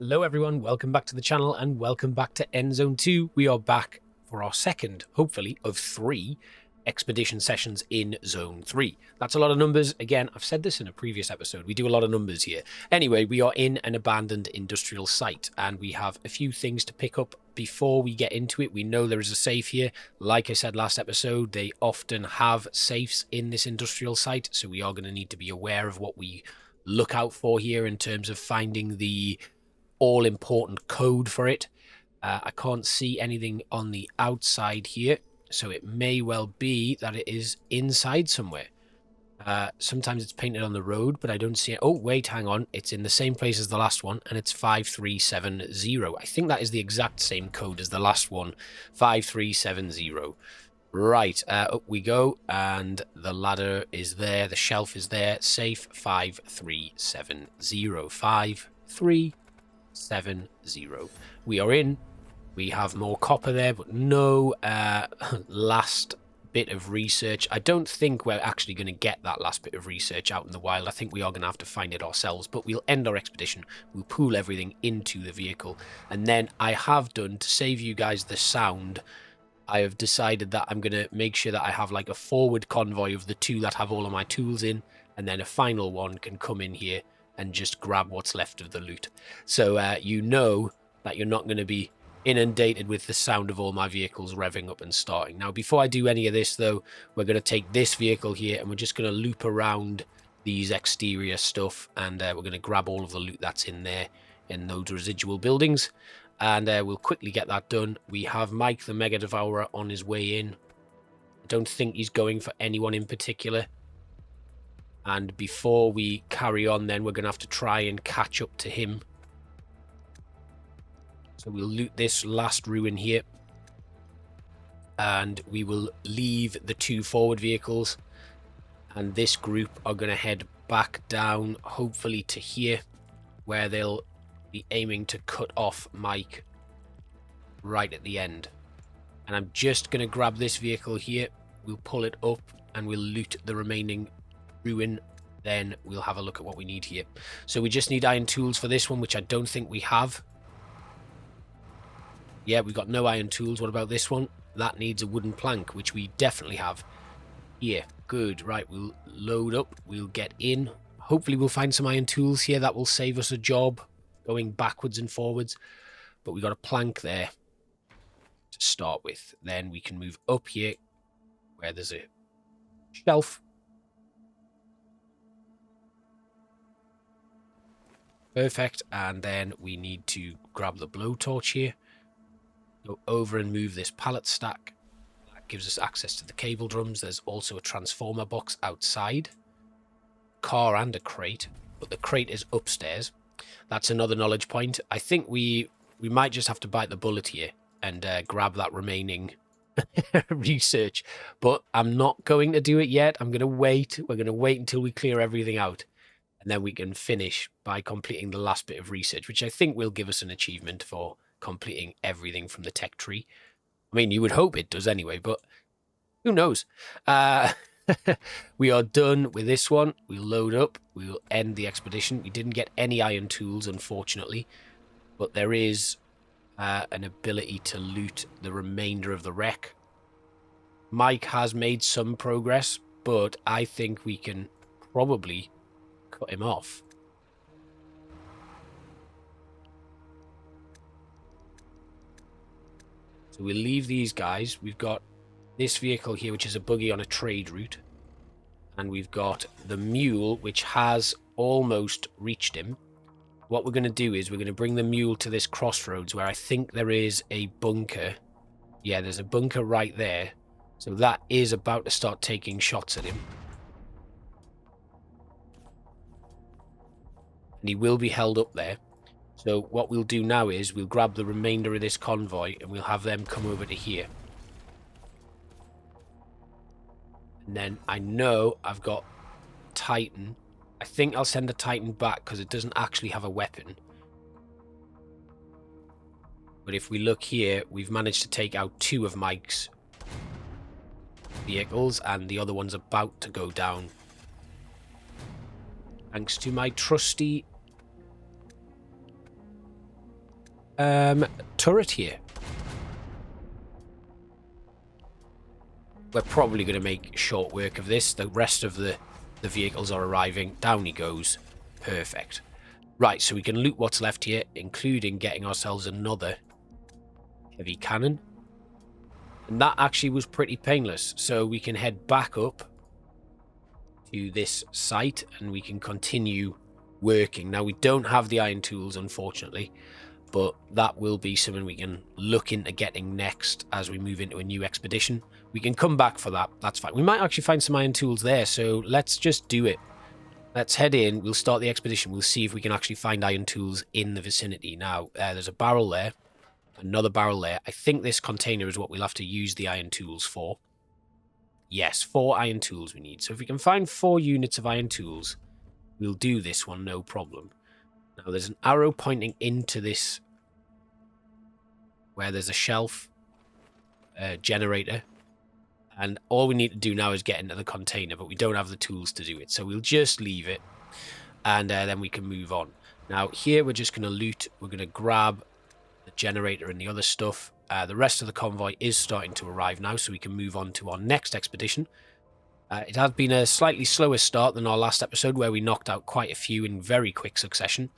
Hello everyone, welcome back to the channel and welcome back to Endzone 2. We are back for our second, hopefully, of 3 expedition sessions in Zone 3. That's a lot of numbers. Again, I've said this in a previous episode. We do a lot of numbers here. Anyway, we are in an abandoned industrial site and we have a few things to pick up before we get into it. We know there is a safe here. Like I said last episode, they often have safes in this industrial site, so we are going to need to be aware of what we look out for here in terms of finding the all-important code for it. I can't see anything on the outside here, so it may well be that it is inside somewhere. Sometimes it's painted on the road, but I don't see it. Oh, wait, hang on. It's in the same place as the last one, and it's 5370. I think that is the exact same code as the last one, 5370. Right, up we go, and the ladder is there, the shelf is there, safe 5370, 5370. We are in. We have more copper there, but no last bit of research. I don't think we're actually going to get that last bit of research out in the wild. I think we are going to have to find it ourselves, but we'll end our expedition. We'll pool everything into the vehicle, and then I have done, to save you guys the sound, I have decided that I'm going to make sure that I have like a forward convoy of the 2 that have all of my tools in, and then a final one can come in here and just grab what's left of the loot. So you know that you're not going to be inundated with the sound of all my vehicles revving up and starting. Now, before I do any of this, though, we're going to take this vehicle here and we're just going to loop around these exterior stuff, and we're going to grab all of the loot that's in there in those residual buildings, and we'll quickly get that done. We have Mike the Mega Devourer on his way in. I don't think he's going for anyone in particular. And before we carry on, then we're going to have to try and catch up to him. So we'll loot this last ruin here. And we will leave the 2 forward vehicles. And this group are going to head back down, hopefully to here, where they'll be aiming to cut off Mike right at the end. And I'm just going to grab this vehicle here. We'll pull it up and we'll loot the remaining ruin, then we'll have a look at what we need here. So we just need iron tools for this one, which I don't think we have. Yeah, we've got no iron tools. What about this one? That needs a wooden plank, which we definitely have. Yeah, good. Right, we'll load up, we'll get in. Hopefully we'll find some iron tools here. That will save us a job going backwards and forwards. But we got a plank there to start with. Then we can move up here where there's a shelf. Perfect, and then we need to grab the blowtorch here, go over and move this pallet stack. That gives us access to the cable drums. There's also a transformer box outside, car and a crate, but the crate is upstairs. That's another knowledge point. I think we might just have to bite the bullet here and grab that remaining research, but I'm not going to do it yet. I'm going to wait. We're going to wait until we clear everything out. And then we can finish by completing the last bit of research, which I think will give us an achievement for completing everything from the tech tree. I mean, you would hope it does anyway, but who knows? We are done with this one. We'll load up. We'll end the expedition. We didn't get any iron tools, unfortunately, but there is an ability to loot the remainder of the wreck. Mike has made some progress, but I think we can probably cut him off. So we'll leave these guys. We've got this vehicle here, which is a buggy on a trade route. And we've got the mule, which has almost reached him. What we're going to do is we're going to bring the mule to this crossroads where I think there is a bunker. Yeah, there's a bunker right there. So that is about to start taking shots at him. And he will be held up there. So what we'll do now is we'll grab the remainder of this convoy and we'll have them come over to here. And then I know I've got Titan. I think I'll send the Titan back because it doesn't actually have a weapon. But if we look here, we've managed to take out 2 of Mike's vehicles and the other one's about to go down. Thanks to my trusty turret here. We're probably going to make short work of this. The rest of the vehicles are arriving. Down he goes. Perfect. Right, so we can loot what's left here, including getting ourselves another heavy cannon. And that actually was pretty painless. So we can head back up to this site and we can continue working. Now, we don't have the iron tools, unfortunately, but that will be something we can look into getting next as we move into a new expedition. We can come back for that. That's fine. We might actually find some iron tools there, so let's just do it. Let's head in. We'll start the expedition. We'll see if we can actually find iron tools in the vicinity. Now, there's a barrel there. Another barrel there. I think this container is what we'll have to use the iron tools for. Yes, 4 iron tools we need. So if we can find 4 units of iron tools, we'll do this one, no problem. Now, there's an arrow pointing into this, where there's a shelf generator. And all we need to do now is get into the container, but we don't have the tools to do it. So we'll just leave it, and then we can move on. Now, here we're just going to loot. We're going to grab the generator and the other stuff. The rest of the convoy is starting to arrive now, so we can move on to our next expedition. It has been a slightly slower start than our last episode, where we knocked out quite a few in very quick succession.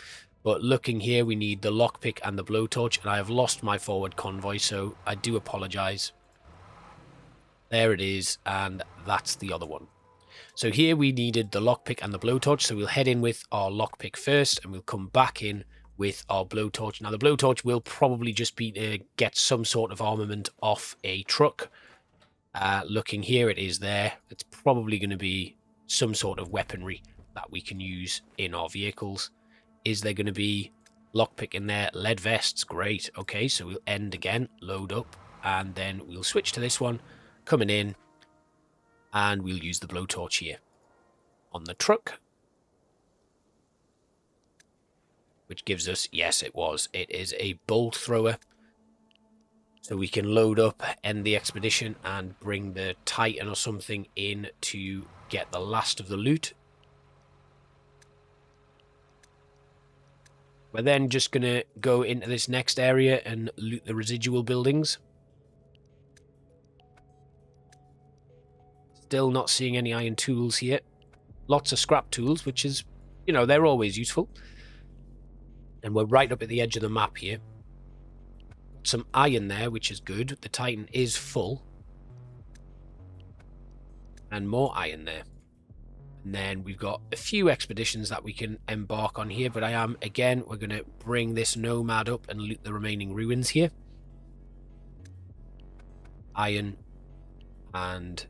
But looking here, we need the lockpick and the blowtorch, and I have lost my forward convoy, so I do apologise. There it is, and that's the other one. So here we needed the lockpick and the blowtorch, so we'll head in with our lockpick first, and we'll come back in with our blowtorch. Now, the blowtorch will probably just be to get some sort of armament off a truck. Looking here, it is there. It's probably going to be some sort of weaponry that we can use in our vehicles. Is there going to be lockpick in there? Lead vests, great. Okay, so we'll end again, load up, and then we'll switch to this one. Coming in, and we'll use the blowtorch here on the truck, which gives us, yes, it is a bolt thrower, so we can load up, end the expedition, and bring the Titan or something in to get the last of the loot. We're then just going to go into this next area and loot the residual buildings. Still not seeing any iron tools here. Lots of scrap tools, which is, you know, they're always useful. And we're right up at the edge of the map here. Some iron there, which is good. The Titan is full. And more iron there. And then we've got a few expeditions that we can embark on here. But again, we're going to bring this nomad up and loot the remaining ruins here. Iron and...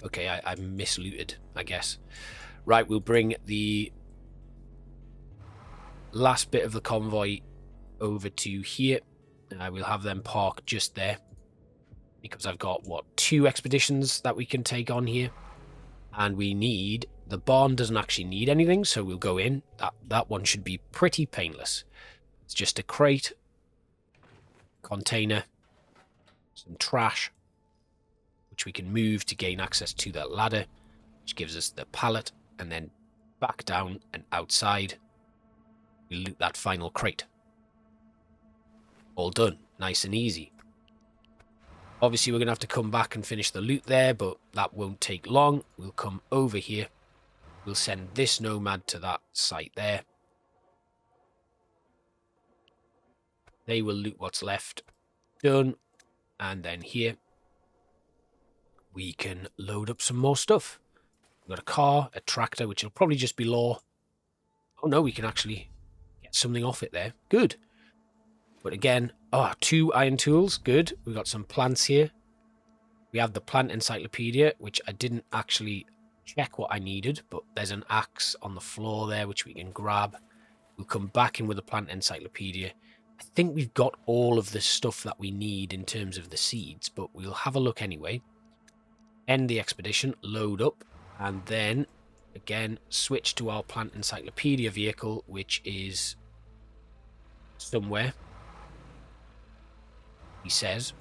okay, I mislooted, I guess. Right, we'll bring the last bit of the convoy over to here. We'll have them park just there, because I've got, what, 2 expeditions that we can take on here. And we need... the barn doesn't actually need anything, so we'll go in. That one should be pretty painless. It's just a crate, container, some trash, which we can move to gain access to that ladder, which gives us the pallet, and then back down and outside, we loot that final crate. All done. Nice and easy. Obviously, we're going to have to come back and finish the loot there, but that won't take long. We'll come over here. We'll send this nomad to that site there. They will loot what's left. Done. And then here, we can load up some more stuff. We've got a car, a tractor, which will probably just be law. Oh no, we can actually get something off it there. Good. But again, 2 iron tools. Good. We've got some plants here. We have the plant encyclopedia, which I didn't actually check what I needed, but there's an axe on the floor there, which we can grab. We'll come back in with the plant encyclopedia. I think we've got all of the stuff that we need in terms of the seeds, but we'll have a look anyway. End the expedition, load up, and then, again, switch to our plant encyclopedia vehicle, which is somewhere, he says.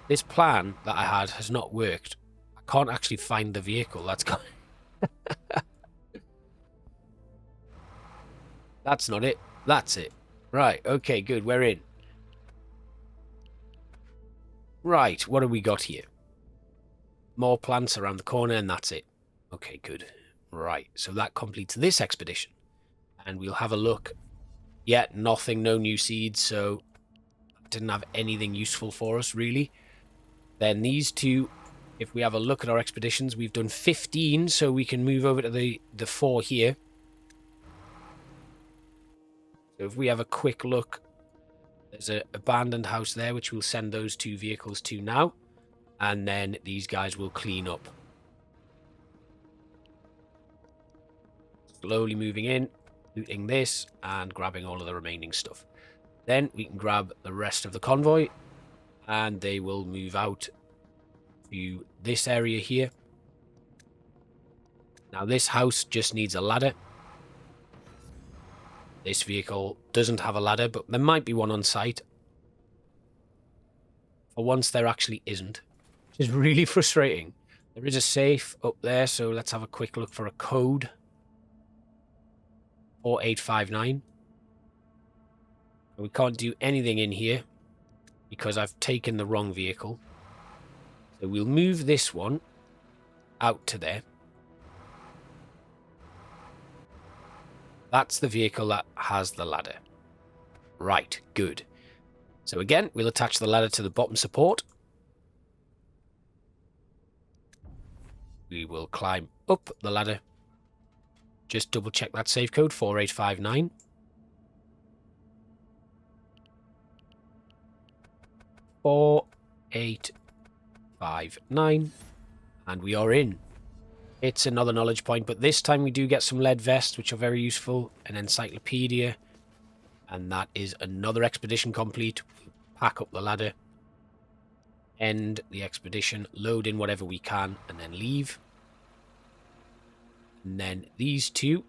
This plan that I had has not worked. I can't actually find the vehicle. That's That's not it. That's it. Right, okay, good, we're in. Right, what have we got here? More plants around the corner, and that's it. Okay, good. Right, so that completes this expedition. And we'll have a look. Yeah, nothing, no new seeds, so didn't have anything useful for us, really. Then these two, if we have a look at our expeditions, we've done 15, so we can move over to the 4 here. So if we have a quick look, there's an abandoned house there, which we'll send those 2 vehicles to now. And then these guys will clean up. Slowly moving in, looting this, and grabbing all of the remaining stuff. Then we can grab the rest of the convoy, and they will move out to this area here. Now this house just needs a ladder. This vehicle doesn't have a ladder, but there might be one on site. For once, there actually isn't, which is really frustrating. There is a safe up there, so let's have a quick look for a code. 4859. We can't do anything in here because I've taken the wrong vehicle. So we'll move this one out to there. That's the vehicle that has the ladder. Right, good. So again, we'll attach the ladder to the bottom support. We will climb up the ladder. Just double check that safe code, 4859. 4859. And we are in. It's another knowledge point, but this time we do get some lead vests, which are very useful, an encyclopedia, and that is another expedition complete. Pack up the ladder, end the expedition, load in whatever we can, and then leave. And then these two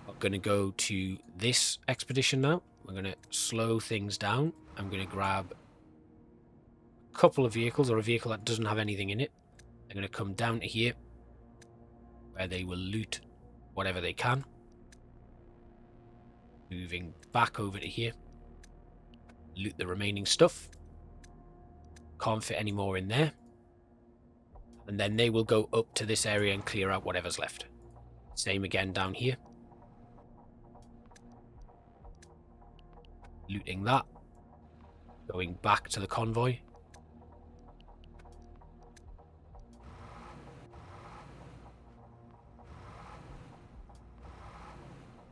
are going to go to this expedition now. We're going to slow things down. I'm going to grab a couple of vehicles, or a vehicle that doesn't have anything in it. They're going to come down to here, where they will loot whatever they can. Moving back over to here. Loot the remaining stuff. Can't fit any more in there. And then they will go up to this area and clear out whatever's left. Same again down here. Looting that. Going back to the convoy.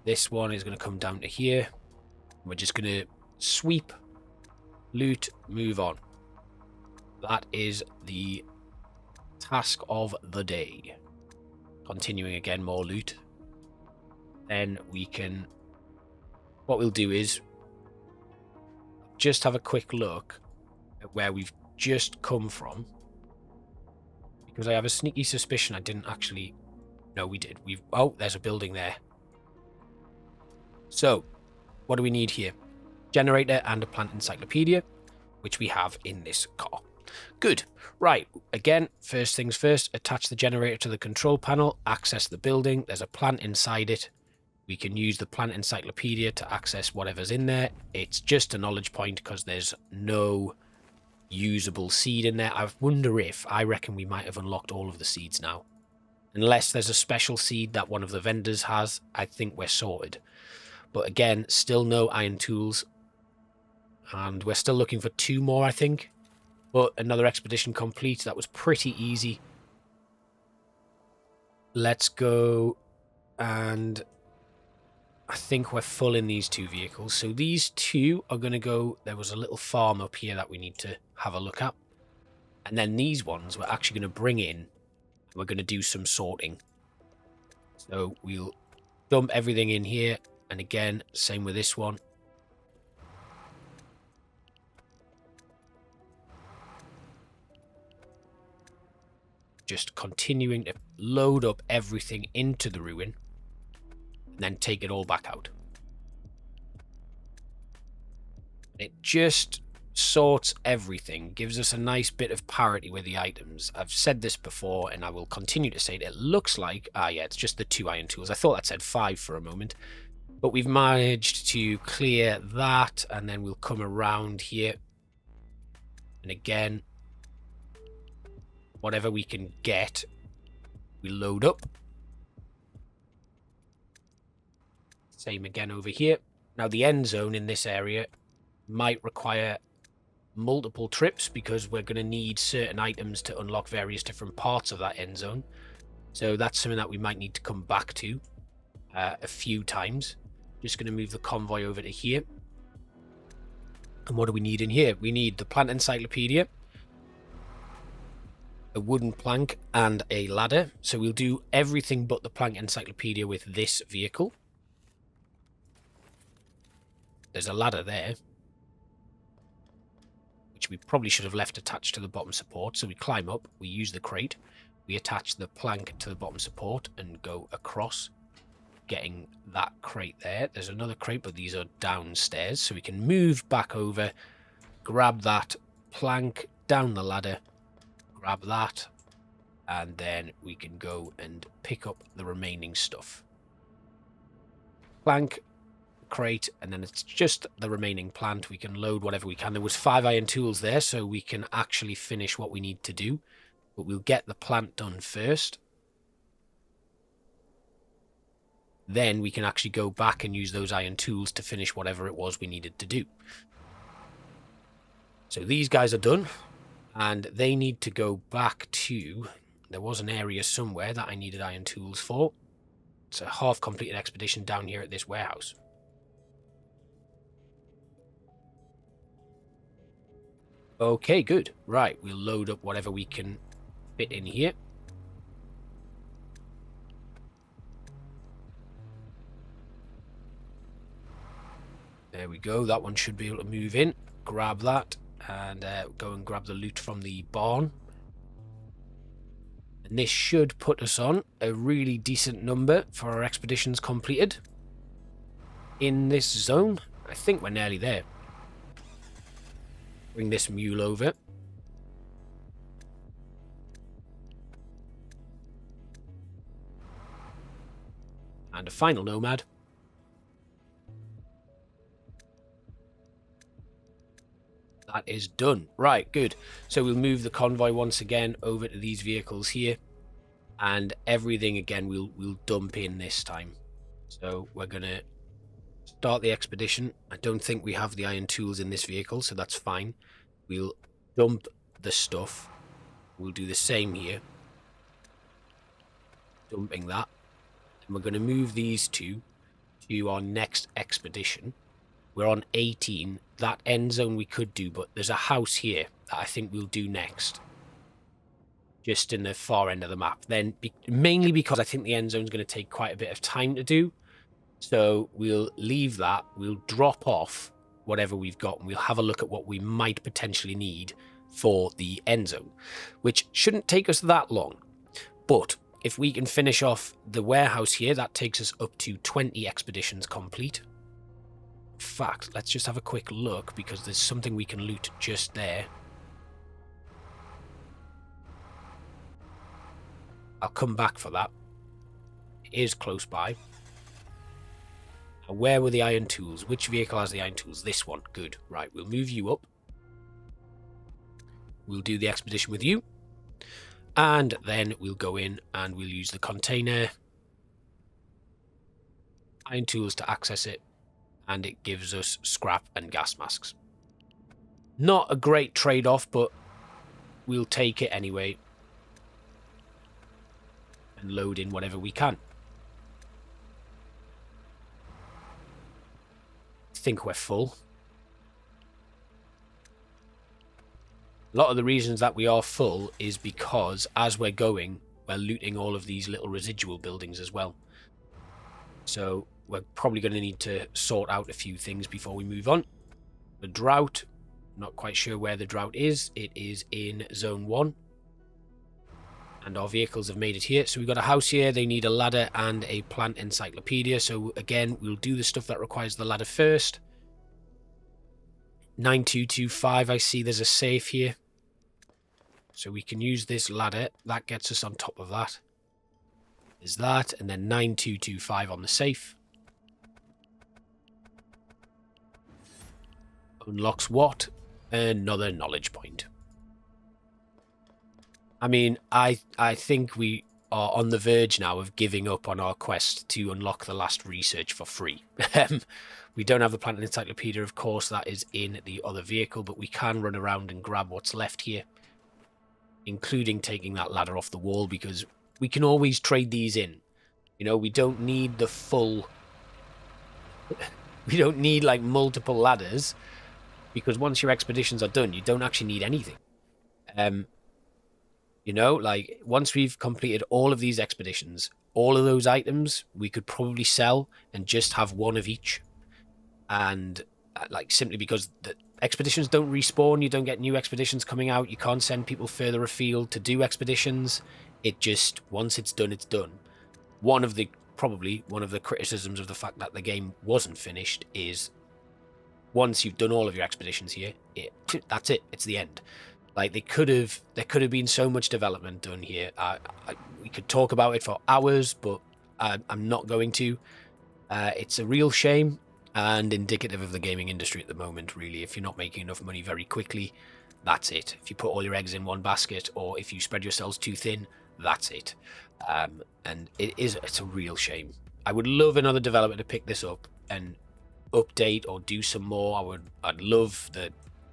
This one is going to come down to here. We're just going to sweep, loot, move on. That is the task of the day. Continuing again, more loot. Then we can... What we'll do is just have a quick look at where we've just come from. Because I have a sneaky suspicion I didn't actually... No, we did. Oh, there's a building there. So, what do we need here? Generator and a plant encyclopedia, which we have in this car. Good. Right. Again, first things first, attach the generator to the control panel, access the building. There's a plant inside it. We can use the plant encyclopedia to access whatever's in there. It's just a knowledge point because there's no usable seed in there. I wonder if, I reckon we might have unlocked all of the seeds now. Unless there's a special seed that one of the vendors has, I think we're sorted. But again, still no iron tools. And we're still looking for 2 more, I think. But another expedition complete. That was pretty easy. Let's go. And I think we're full in these 2 vehicles. So these 2 are going to go... There was a little farm up here that we need to have a look at. And then these ones we're actually going to bring in. We're going to do some sorting. So we'll dump everything in here. And again, same with this one. Just continuing to load up everything into the ruin. And then take it all back out. It just sorts everything. Gives us a nice bit of parity with the items. I've said this before and I will continue to say it. It looks like... Ah, yeah, it's just the 2 iron tools. I thought that said 5 for a moment. But we've managed to clear that, and then we'll come around here. And again, whatever we can get, we load up. Same again over here. Now, the end zone in this area might require multiple trips because we're going to need certain items to unlock various different parts of that end zone. So that's something that we might need to come back to a few times. Just going to move the convoy over to here. And what do we need in here? We need the plant encyclopedia, a wooden plank, and a ladder. So we'll do everything but the plant encyclopedia with this vehicle. There's a ladder there, which we probably should have left attached to the bottom support. So we climb up, we use the crate, we attach the plank to the bottom support and go across, getting that crate there. There's another crate, but these are downstairs. So we can move back over, grab that plank, down the ladder, grab that, and then we can go and pick up the remaining stuff. Plank, crate, and then it's just the remaining plant. We can load whatever we can. There was 5 iron tools there, so we can actually finish what we need to do, but we'll get the plant done first. Then we can actually go back and use those iron tools to finish whatever it was we needed to do. So these guys are done, and they need to go back to, there was an area somewhere that I needed iron tools for. It's a half completed expedition down here at this warehouse. Okay, good. Right, we'll load up whatever we can fit in here. There we go. That one should be able to move in. Grab that and go and grab the loot from the barn. And this should put us on a really decent number for our expeditions completed in this zone. I think we're nearly there. Bring this mule over. And a final nomad. That is done. Right, good. So we'll move the convoy once again over to these vehicles here. And everything again we'll dump in this time. So we're going to start the expedition. I don't think we have the iron tools in this vehicle, so that's fine. We'll dump the stuff. We'll do the same here. Dumping that. And we're going to move these two to our next expedition. We're on 18. That end zone we could do, but there's a house here that I think we'll do next. Just in the far end of the map. Then, mainly because I think the end zone is going to take quite a bit of time to do. So we'll leave that. We'll drop off whatever we've got, and we'll have a look at what we might potentially need for the end zone, which shouldn't take us that long. But if we can finish off the warehouse here, that takes us up to 20 expeditions complete. In fact, let's just have a quick look, because there's something we can loot just there. I'll come back for that. It is close by. Now, where were the iron tools? Which vehicle has the iron tools? This one. Good. Right, we'll move you up. We'll do the expedition with you. And then we'll go in and we'll use the container. Iron tools to access it. And it gives us scrap and gas masks. Not a great trade-off, but we'll take it anyway. And load in whatever we can. I think we're full. A lot of the reasons that we are full is because as we're going, we're looting all of these little residual buildings as well. So we're probably going to need to sort out a few things before we move on. The drought, not quite sure where the drought is. It is in zone 1. And our vehicles have made it here. So we've got a house here. They need a ladder and a plant encyclopedia. So again, we'll do the stuff that requires the ladder first. 9225, I see there's a safe here. So we can use this ladder. That gets us on top of that. There's that. And then 9225 on the safe. Unlocks what? Another knowledge point. I mean, I think we are on the verge now of giving up on our quest to unlock the last research for free. We don't have the planet encyclopedia, of course, that is in the other vehicle, but we can run around and grab what's left here, including taking that ladder off the wall, because we can always trade these in. You know, we don't need the full... we don't need, like, multiple ladders, because once your expeditions are done, you don't actually need anything. You know, like, once we've completed all of these expeditions, all of those items we could probably sell and just have one of each. And, like, simply because the expeditions don't respawn, you don't get new expeditions coming out, you can't send people further afield to do expeditions. It just, once it's done, it's done. Probably one of the criticisms of the fact that the game wasn't finished is once you've done all of your expeditions here, that's it. It's the end. Like, there could have been so much development done here. We could talk about it for hours, but I'm not going to. It's a real shame and indicative of the gaming industry at the moment, really. If you're not making enough money very quickly, that's it. If you put all your eggs in one basket, or if you spread yourselves too thin, that's it. And it's a real shame. I would love another developer to pick this up and update or do some more. I'd love the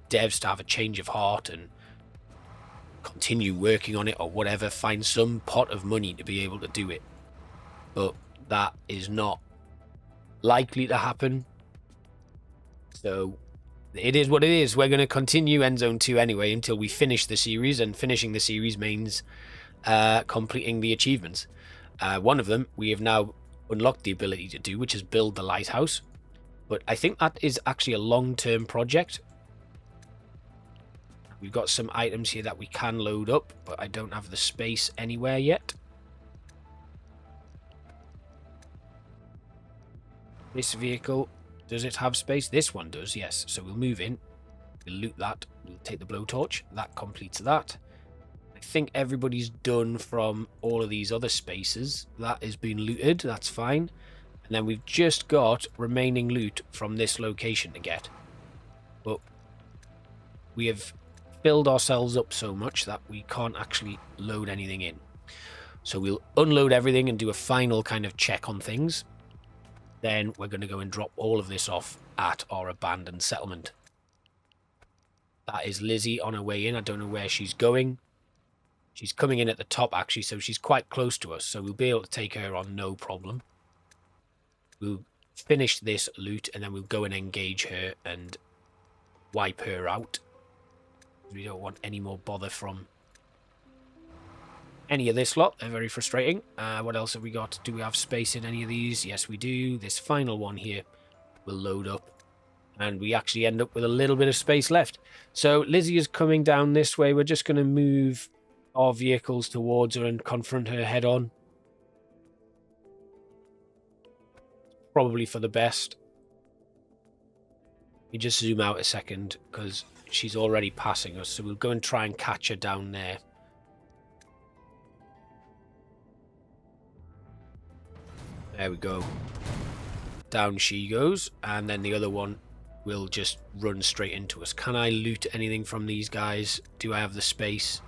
devs to have a change of heart and continue working on it, or whatever, find some pot of money to be able to do it. But that is not likely to happen. So it is what it is. We're going to continue Endzone 2 anyway until we finish the series, and finishing the series means completing the achievements. One of them we have now unlocked the ability to do, which is build the lighthouse. But I think that is actually a long-term project. We've got some items here that we can load up, but I don't have the space anywhere yet. This vehicle, does it have space? This one does, yes. So we'll move in, we'll loot that, we'll take the blowtorch. That completes that. I think everybody's done from all of these other spaces. That has been looted, that's fine. And then we've just got remaining loot from this location to get. But we have filled ourselves up so much that we can't actually load anything in. So we'll unload everything and do a final kind of check on things. Then we're going to go and drop all of this off at our abandoned settlement. That is Lizzie on her way in. I don't know where she's going. She's coming in at the top, actually, so she's quite close to us. So we'll be able to take her on, no problem. We'll finish this loot, and then we'll go and engage her and wipe her out. We don't want any more bother from any of this lot. They're very frustrating. What else have we got? Do we have space in any of these? Yes, we do. This final one here will load up, and we actually end up with a little bit of space left. So Lizzie is coming down this way. We're just going to move our vehicles towards her and confront her head on. Probably for the best. Let me just zoom out a second, because she's already passing us, so we'll go and try and catch her down there. There we go. Down she goes, and then the other one will just run straight into us. Can I loot anything from these guys? Do I have the space?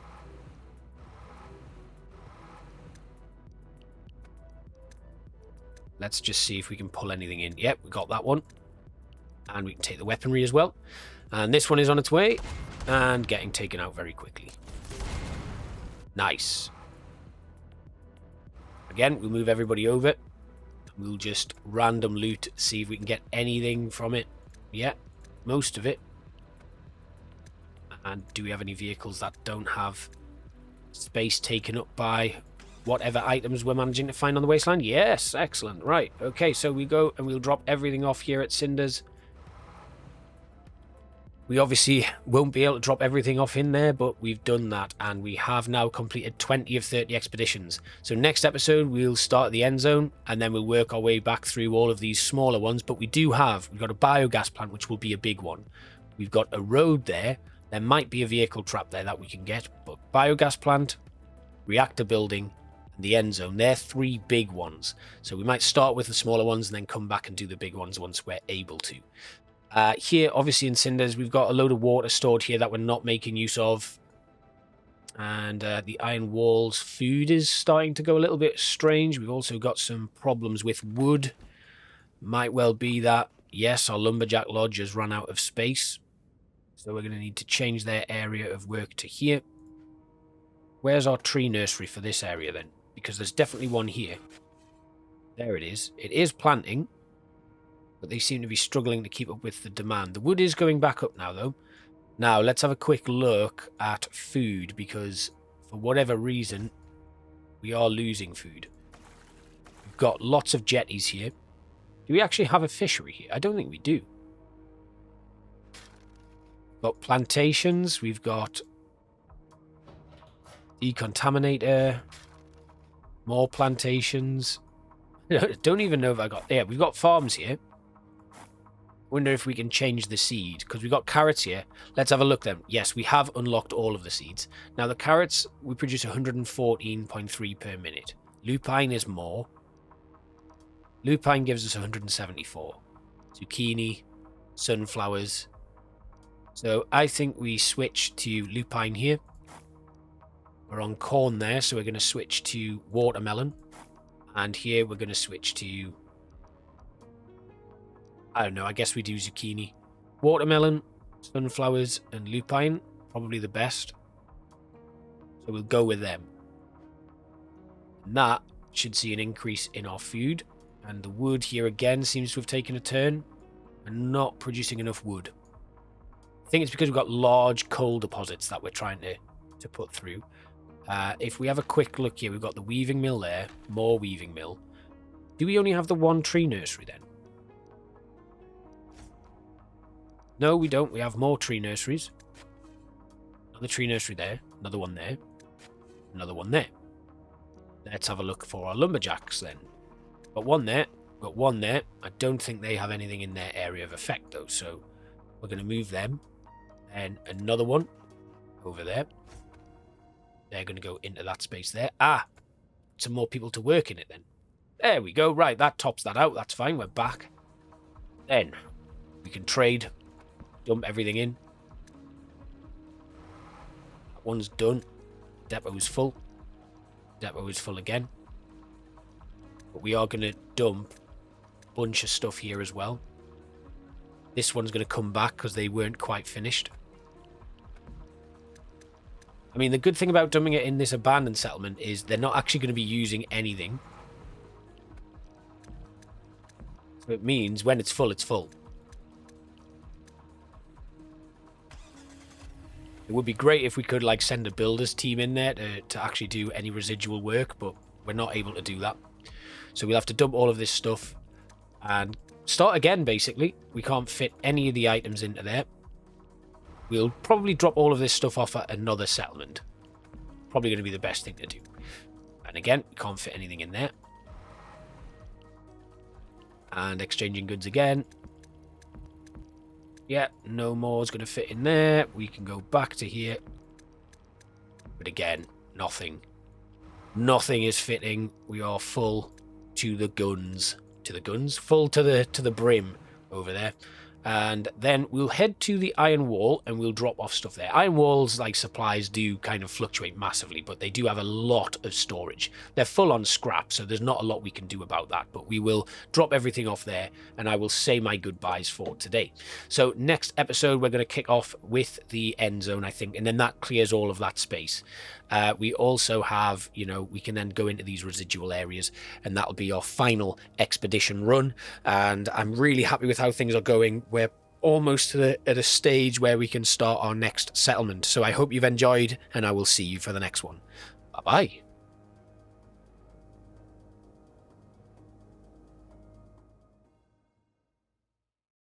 Let's just see if we can pull anything in. Yep, we got that one. And we can take the weaponry as well. And this one is on its way and getting taken out very quickly. Nice. Again, we'll move everybody over. We'll just random loot, see if we can get anything from it. Yeah, most of it. And do we have any vehicles that don't have space taken up by whatever items we're managing to find on the wasteland? Yes, excellent. Right, okay, so we go and we'll drop everything off here at Cinders. We obviously won't be able to drop everything off in there, but we've done that, and we have now completed 20 of 30 expeditions. So next episode, we'll start at the end zone, and then we'll work our way back through all of these smaller ones. But we've got a biogas plant, which will be a big one. We've got a road there. There might be a vehicle trap there that we can get, but biogas plant, reactor building, and the end zone, they're three big ones. So we might start with the smaller ones and then come back and do the big ones once we're able to. Here, obviously in cinders, we've got a load of water stored here that we're not making use of. And the iron walls food is starting to go a little bit strange. We've also got some problems with wood. Might well be that, yes, our lumberjack lodge has run out of space. So we're going to need to change their area of work to here. Where's our tree nursery for this area then? Because there's definitely one here. There it is. It is planting, but they seem to be struggling to keep up with the demand. The wood is going back up now, though. Now, let's have a quick look at food, because for whatever reason, we are losing food. We've got lots of jetties here. Do we actually have a fishery here? I don't think we do. Got plantations. We've got decontaminator. More plantations. Don't even know if I got... Yeah, we've got farms here. Wonder if we can change the seed, because we've got carrots here. Let's have a look then. Yes, we have unlocked all of the seeds. Now, the carrots, we produce 114.3 per minute. Lupine is more. Lupine gives us 174. Zucchini, sunflowers. So I think we switch to lupine here. We're on corn there, so we're going to switch to watermelon. And here we're going to switch to... I don't know, I guess we do zucchini. Watermelon, sunflowers, and lupine. Probably the best. So we'll go with them. And that should see an increase in our food. And the wood here again seems to have taken a turn. And not producing enough wood. I think it's because we've got large coal deposits that we're trying to put through. If we have a quick look here, we've got the weaving mill there. More weaving mill. Do we only have the one tree nursery then? No, we don't. We have more tree nurseries. Another tree nursery there. Another one there. Another one there. Let's have a look for our lumberjacks then. Got one there. Got one there. I don't think they have anything in their area of effect though, so we're going to move them. And another one over there. They're going to go into that space there. Ah! Some more people to work in it then. There we go. Right, that tops that out. That's fine. We're back. Then we can trade. Dump everything in. That one's done. Depot's full. Depot is full again. But we are going to dump a bunch of stuff here as well. This one's going to come back because they weren't quite finished. I mean, the good thing about dumping it in this abandoned settlement is they're not actually going to be using anything. So it means when it's full, it's full. It would be great if we could like send a builders team in there to actually do any residual work, but we're not able to do that. So we'll have to dump all of this stuff and start again, basically. We can't fit any of the items into there. We'll probably drop all of this stuff off at another settlement. Probably going to be the best thing to do. And again, we can't fit anything in there. And exchanging goods again. Yeah, no more is going to fit in there. We can go back to here. But again, nothing. Nothing is fitting. We are full to the guns. To the guns? Full to the brim over there. And then we'll head to the iron wall and we'll drop off stuff there. Iron walls, like supplies, do kind of fluctuate massively, but they do have a lot of storage. They're full on scrap, so there's not a lot we can do about that, but we will drop everything off there and I will say my goodbyes for today. So next episode, we're going to kick off with the end zone, I think, and then that clears all of that space. We also have, you know, we can then go into these residual areas and that'll be our final expedition run. And I'm really happy with how things are going. We're almost at a stage where we can start our next settlement. So I hope you've enjoyed and I will see you for the next one. Bye-bye.